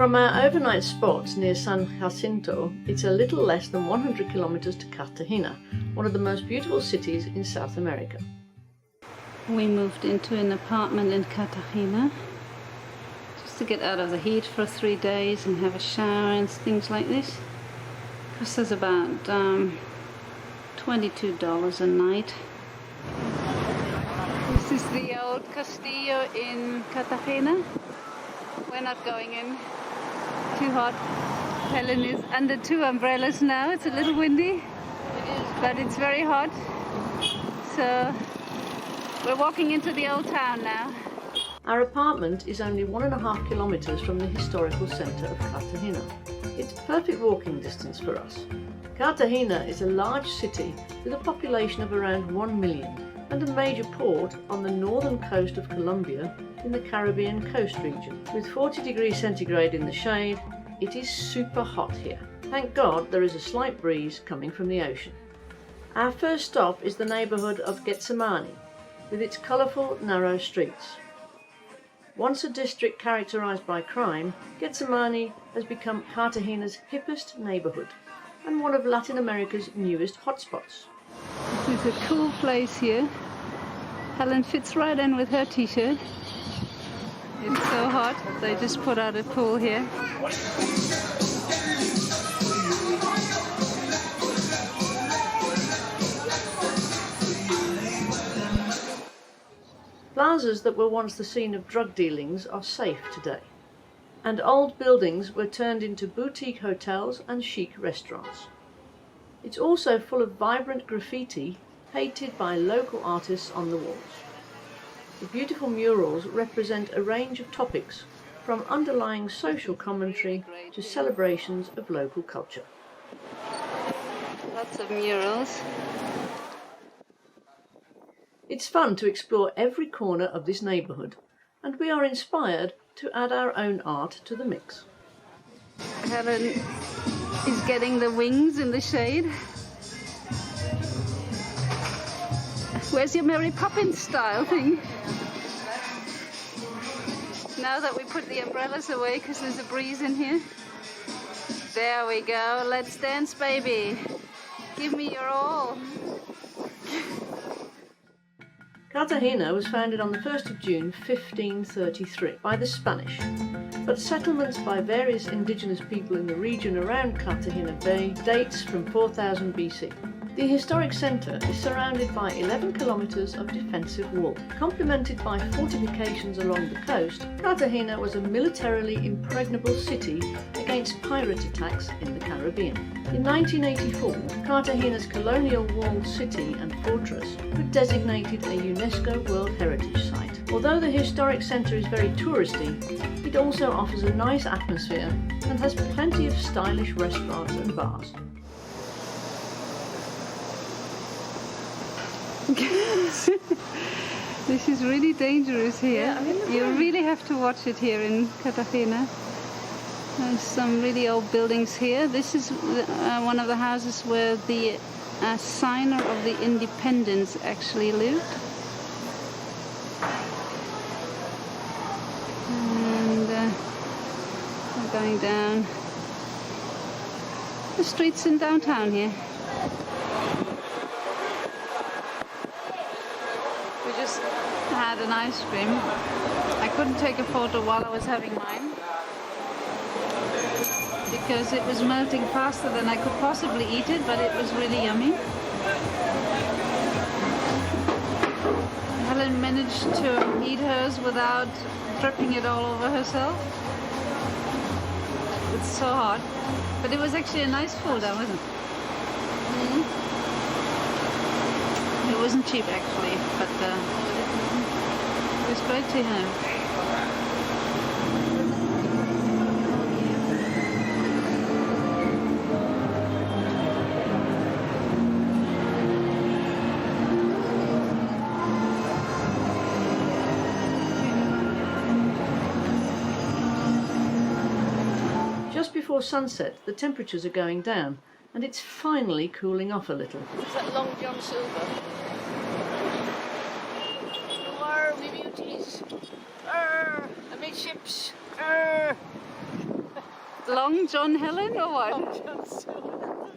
From our overnight spots near San Jacinto, it's a little less than 100 kilometers to Cartagena, one of the most beautiful cities in South America. We moved into an apartment in Cartagena just to get out of the heat for 3 days and have a shower and things like this. Cost us about $22 a night. This is the old Castillo in Cartagena. We're not going in. Too hot. Helen is under 2 umbrellas now. It's a little windy, but it's very hot. So we're walking into the old town now. Our apartment is only 1.5 kilometers from the historical centre of Cartagena. It's perfect walking distance for us. Cartagena is a large city with a population of around 1 million and a major port on the northern coast of Colombia in the Caribbean coast region. With 40 degrees centigrade in the shade, it is super hot here. Thank God there is a slight breeze coming from the ocean. Our first stop is the neighbourhood of Getsemaní, with its colourful, narrow streets. Once a district characterised by crime, Getsemaní has become Cartagena's hippest neighbourhood and one of Latin America's newest hotspots. This is a cool place here. Helen fits right in with her t-shirt. It's so hot. They just put out a pool here. Plazas that were once the scene of drug dealings are safe today, and old buildings were turned into boutique hotels and chic restaurants. It's also full of vibrant graffiti painted by local artists on the walls. The beautiful murals represent a range of topics, from underlying social commentary to celebrations of local culture. Lots of murals. It's fun to explore every corner of this neighbourhood, and we are inspired to add our own art to the mix. Helen is getting the wings in the shade. Where's your Mary Poppins style thing? Now that we put the umbrellas away because there's a breeze in here. There we go. Let's dance, baby. Give me your all. Cartagena was founded on the 1st of June 1533 by the Spanish, but settlements by various indigenous people in the region around Cartagena Bay dates from 4000 BC. The historic centre is surrounded by 11 kilometres of defensive wall. Complemented by fortifications along the coast, Cartagena was a militarily impregnable city against pirate attacks in the Caribbean. In 1984, Cartagena's colonial walled city and fortress were designated a UNESCO World Heritage Site. Although the historic centre is very touristy, it also offers a nice atmosphere and has plenty of stylish restaurants and bars. This is really dangerous here. Yeah, you really have to watch it here in Cartagena. There's some really old buildings here. This is one of the houses where the signer of the independence actually lived. And we're going down the streets in downtown here. We just had an ice cream. I couldn't take a photo while I was having mine because it was melting faster than I could possibly eat it, but it was really yummy. Helen managed to eat hers without dripping it all over herself. It's so hot. But it was actually a nice food, wasn't it? Mm-hmm. It wasn't cheap actually, but it was great to have. Just before sunset, the temperatures are going down, and it's finally cooling off a little. Is that Long John Silver? Arr, me beauties! Arr, amidships! Arr! Long John Helen or what? Long John Silver.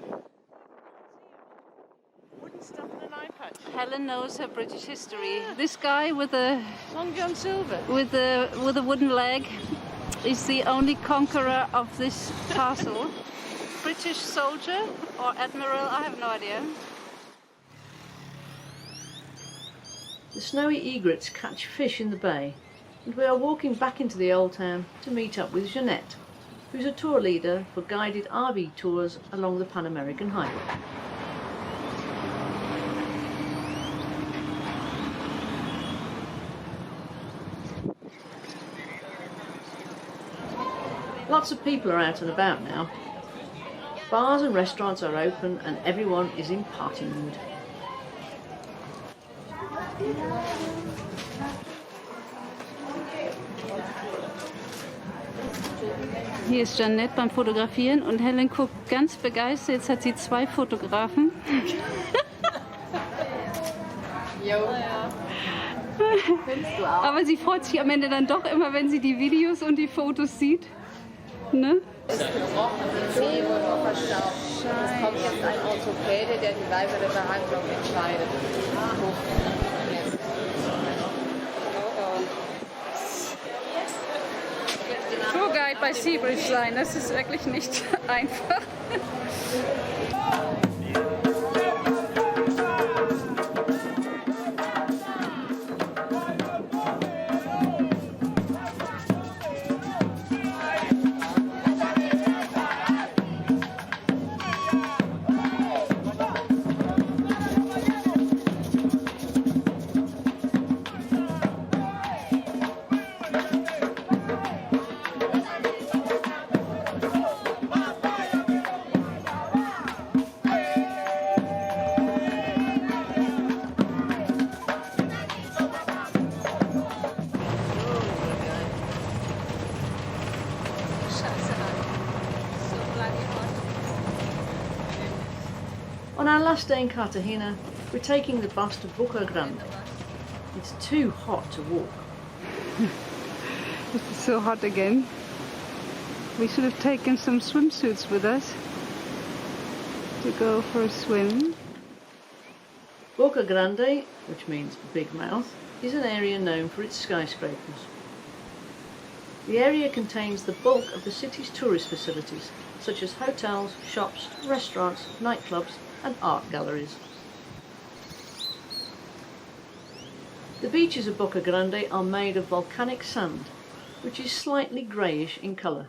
Wooden stuff and an eye patch. Helen knows her British history. Yeah. This guy with a Long John Silver. with a wooden leg is the only conqueror of this castle. British soldier or admiral, I have no idea. The snowy egrets catch fish in the bay, and we are walking back into the old town to meet up with Jeanette, who's a tour leader for guided RV tours along the Pan American Highway. Lots of people are out and about now. Bars and restaurants are open and everyone is in party mood. Hier ist Jeanette beim Fotografieren und Helen guckt ganz begeistert. Jetzt hat sie 2 Fotografen. Aber sie freut sich am Ende dann doch immer, wenn sie die Videos und die Fotos sieht. Ne? Ist gebrochen, die Zähne und verstaubt. Es kommt jetzt ein Orthopäde, der die weitere Behandlung entscheidet. Tourguide bei Seabridge sein, das ist wirklich nicht einfach. On our last day in Cartagena, we're taking the bus to Boca Grande. It's too hot to walk. It's so hot again. We should have taken some swimsuits with us to go for a swim. Boca Grande, which means big mouth, is an area known for its skyscrapers. The area contains the bulk of the city's tourist facilities, such as hotels, shops, restaurants, nightclubs and art galleries. The beaches of Boca Grande are made of volcanic sand, which is slightly greyish in colour.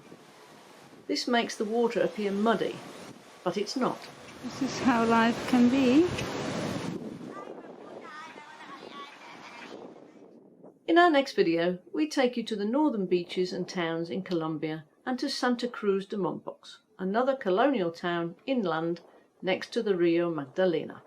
This makes the water appear muddy, but it's not. This is how life can be. In our next video, we take you to the northern beaches and towns in Colombia and to Santa Cruz de Mompox, another colonial town inland next to the Rio Magdalena.